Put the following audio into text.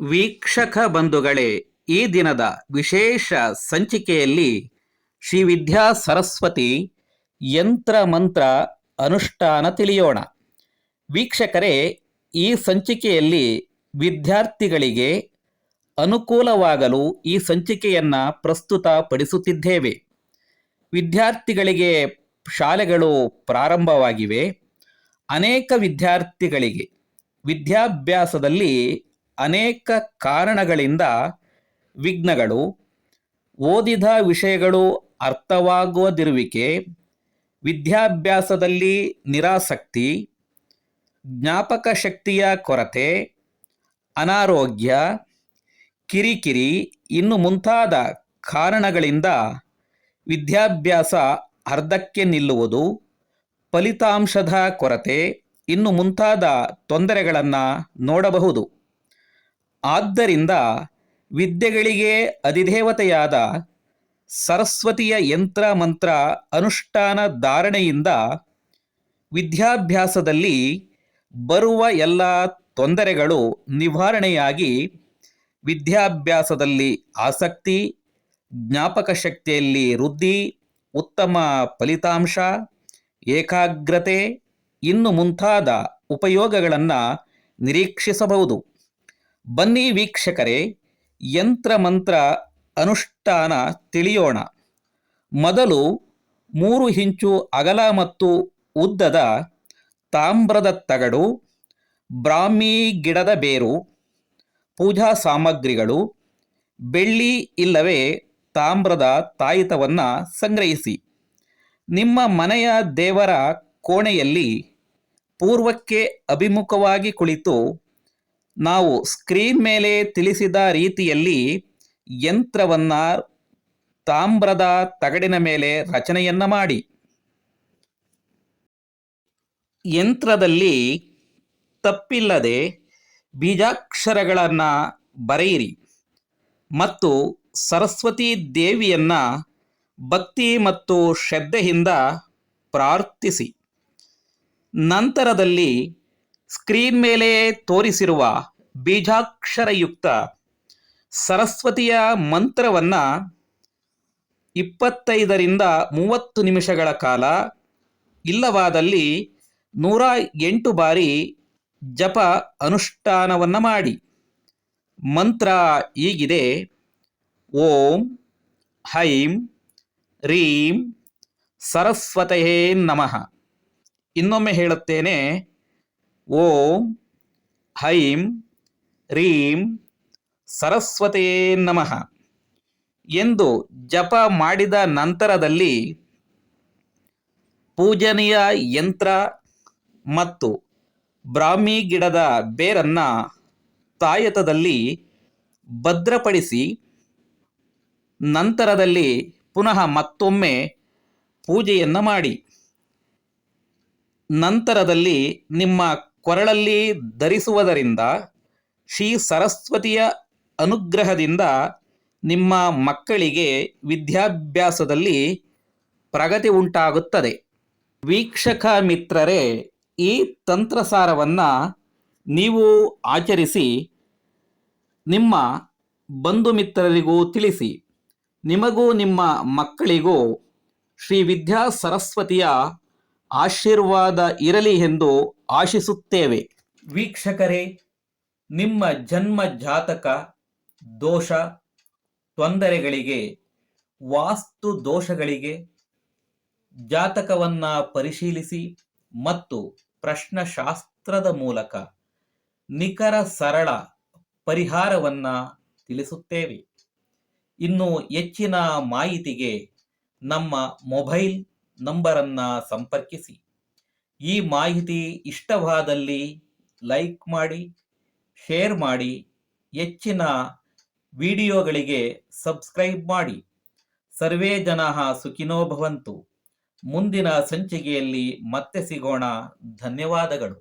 ವೀಕ್ಷಕ ಬಂಧುಗಳೇ, ಈ ದಿನದ ವಿಶೇಷ ಸಂಚಿಕೆಯಲ್ಲಿ ಶ್ರೀ ವಿದ್ಯಾ ಸರಸ್ವತಿ ಯಂತ್ರ ಮಂತ್ರ ಅನುಷ್ಠಾನ ತಿಳಿಯೋಣ. ವೀಕ್ಷಕರೇ, ಈ ಸಂಚಿಕೆಯಲ್ಲಿ ವಿದ್ಯಾರ್ಥಿಗಳಿಗೆ ಅನುಕೂಲವಾಗಲು ಈ ಸಂಚಿಕೆಯನ್ನು ಪ್ರಸ್ತುತಪಡಿಸುತ್ತಿದ್ದೇವೆ. ವಿದ್ಯಾರ್ಥಿಗಳಿಗೆ ಶಾಲೆಗಳು ಪ್ರಾರಂಭವಾಗಿವೆ. ಅನೇಕ ವಿದ್ಯಾರ್ಥಿಗಳಿಗೆ ವಿದ್ಯಾಭ್ಯಾಸದಲ್ಲಿ ಅನೇಕ ಕಾರಣಗಳಿಂದ ವಿಘ್ನಗಳು, ಓದಿದ ವಿಷಯಗಳು ಅರ್ಥವಾಗದಿರುವಿಕೆ, ವಿದ್ಯಾಭ್ಯಾಸದಲ್ಲಿ ನಿರಾಸಕ್ತಿ, ಜ್ಞಾಪಕ ಶಕ್ತಿಯ ಕೊರತೆ, ಅನಾರೋಗ್ಯ, ಕಿರಿಕಿರಿ ಇನ್ನು ಮುಂತಾದ ಕಾರಣಗಳಿಂದ ವಿದ್ಯಾಭ್ಯಾಸ ಅರ್ಧಕ್ಕೆ ನಿಲ್ಲುವುದು, ಫಲಿತಾಂಶದ ಕೊರತೆ ಇನ್ನು ಮುಂತಾದ ತೊಂದರೆಗಳನ್ನು ನೋಡಬಹುದು. ಆದ್ದರಿಂದ ವಿದ್ಯೆಗಳಿಗೆ ಅಧಿದೇವತೆಯಾದ ಸರಸ್ವತಿಯ ಯಂತ್ರ ಮಂತ್ರ ಅನುಷ್ಠಾನ ಧಾರಣೆಯಿಂದ ವಿದ್ಯಾಭ್ಯಾಸದಲ್ಲಿ ಬರುವ ಎಲ್ಲ ತೊಂದರೆಗಳು ನಿವಾರಣೆಯಾಗಿ ವಿದ್ಯಾಭ್ಯಾಸದಲ್ಲಿ ಆಸಕ್ತಿ, ಜ್ಞಾಪಕ ಶಕ್ತಿಯಲ್ಲಿ ವೃದ್ಧಿ, ಉತ್ತಮ ಫಲಿತಾಂಶ, ಏಕಾಗ್ರತೆ ಇನ್ನು ಮುಂತಾದ ಉಪಯೋಗಗಳನ್ನು ನಿರೀಕ್ಷಿಸಬಹುದು. ಬನ್ನಿ ವೀಕ್ಷಕರೇ, ಯಂತ್ರ ಮಂತ್ರ ಅನುಷ್ಠಾನ ತಿಳಿಯೋಣ. ಮೊದಲು 3 ಇಂಚು ಅಗಲ ಮತ್ತು ಉದ್ದದ ತಾಮ್ರದ ತಗಡು, ಬ್ರಾಹ್ಮಿ ಗಿಡದ ಬೇರು, ಪೂಜಾ ಸಾಮಗ್ರಿಗಳು, ಬೆಳ್ಳಿ ಇಲ್ಲವೇ ತಾಮ್ರದ ತಾಯಿತವನ್ನು ಸಂಗ್ರಹಿಸಿ. ನಿಮ್ಮ ಮನೆಯ ದೇವರ ಕೋಣೆಯಲ್ಲಿ ಪೂರ್ವಕ್ಕೆ ಅಭಿಮುಖವಾಗಿ ಕುಳಿತು ನಾವು ಸ್ಕ್ರೀನ್ ಮೇಲೆ ತಿಳಿಸಿದ ರೀತಿಯಲ್ಲಿ ಯಂತ್ರವನ್ನು ತಾಮ್ರದ ತಗಡಿನ ಮೇಲೆ ರಚನೆಯನ್ನ ಮಾಡಿ. ಯಂತ್ರದಲ್ಲಿ ತಪ್ಪಿಲ್ಲದೆ ಬೀಜಾಕ್ಷರಗಳನ್ನು ಬರೆಯಿರಿ ಮತ್ತು ಸರಸ್ವತಿ ದೇವಿಯನ್ನ ಭಕ್ತಿ ಮತ್ತು ಶ್ರದ್ಧೆಯಿಂದ ಪ್ರಾರ್ಥಿಸಿ. ನಂತರದಲ್ಲಿ ಸ್ಕ್ರೀನ್ ಮೇಲೆ ತೋರಿಸಿರುವ ಬೀಜಾಕ್ಷರಯುಕ್ತ ಸರಸ್ವತಿಯ ಮಂತ್ರವನ್ನು 25 ರಿಂದ 30 ನಿಮಿಷಗಳ ಕಾಲ, ಇಲ್ಲವಾದಲ್ಲಿ 108 ಬಾರಿ ಜಪ ಅನುಷ್ಠಾನವನ್ನು ಮಾಡಿ. ಮಂತ್ರ ಹೀಗಿದೆ: ಓಂ ಹೈಂ ರೀಂ ಸರಸ್ವತಯೇ ನಮಃ. ಇನ್ನೊಮ್ಮೆ ಹೇಳುತ್ತೇನೆ: ಓಂ ಹೈಂ ರೀಂ ಸರಸ್ವತಯೇ ನಮಃ ಎಂದು ಜಪ ಮಾಡಿದ ನಂತರದಲ್ಲಿ ಪೂಜನೀಯ ಯಂತ್ರ ಮತ್ತು ಬ್ರಾಹ್ಮಿ ಗಿಡದ ಬೇರನ್ನು ತಾಯತದಲ್ಲಿ ಭದ್ರಪಡಿಸಿ, ನಂತರದಲ್ಲಿ ಪುನಃ ಮತ್ತೊಮ್ಮೆ ಪೂಜೆಯನ್ನು ಮಾಡಿ. ನಂತರದಲ್ಲಿ ನಿಮ್ಮ ಕೊರಳಲ್ಲಿ ಧರಿಸುವುದರಿಂದ ಶ್ರೀ ಸರಸ್ವತಿಯ ಅನುಗ್ರಹದಿಂದ ನಿಮ್ಮ ಮಕ್ಕಳಿಗೆ ವಿದ್ಯಾಭ್ಯಾಸದಲ್ಲಿ ಪ್ರಗತಿ ಉಂಟಾಗುತ್ತದೆ. ವೀಕ್ಷಕ ಮಿತ್ರರೇ, ಈ ತಂತ್ರಸಾರವನ್ನು ನೀವು ಆಚರಿಸಿ ನಿಮ್ಮ ಬಂಧು ಮಿತ್ರರಿಗೂ ತಿಳಿಸಿ. ನಿಮಗೂ ನಿಮ್ಮ ಮಕ್ಕಳಿಗೂ ಶ್ರೀ ವಿದ್ಯಾ ಸರಸ್ವತಿಯ ಆಶೀರ್ವಾದ ಇರಲಿ ಎಂದು ಆಶಿಸುತ್ತೇವೆ. ವೀಕ್ಷಕರೇ, ನಿಮ್ಮ ಜನ್ಮ ಜಾತಕ ದೋಷ ತೊಂದರೆಗಳಿಗೆ, ವಾಸ್ತು ದೋಷಗಳಿಗೆ ಜಾತಕವನ್ನು ಪರಿಶೀಲಿಸಿ ಮತ್ತು ಪ್ರಶ್ನಶಾಸ್ತ್ರದ ಮೂಲಕ ನಿಖರ ಸರಳ ಪರಿಹಾರವನ್ನು ತಿಳಿಸುತ್ತೇವೆ. ಇನ್ನು ಹೆಚ್ಚಿನ ಮಾಹಿತಿಗೆ ನಮ್ಮ ಮೊಬೈಲ್ ನಂಬರನ್ನು ಸಂಪರ್ಕಿಸಿ. ಈ ಮಾಹಿತಿ ಇಷ್ಟವಾದಲ್ಲಿ ಲೈಕ್ ಮಾಡಿ, ಶೇರ್ ಮಾಡಿ, ಹೆಚ್ಚಿನ ವಿಡಿಯೋಗಳಿಗೆ ಸಬ್ಸ್ಕ್ರೈಬ್ ಮಾಡಿ. ಸರ್ವೇ ಜನಾಃ ಸುಖಿನೋ ಭವಂತು. ಮುಂದಿನ ಸಂಚಿಕೆಯಲ್ಲಿ ಮತ್ತೆ ಸಿಗೋಣ. ಧನ್ಯವಾದಗಳು.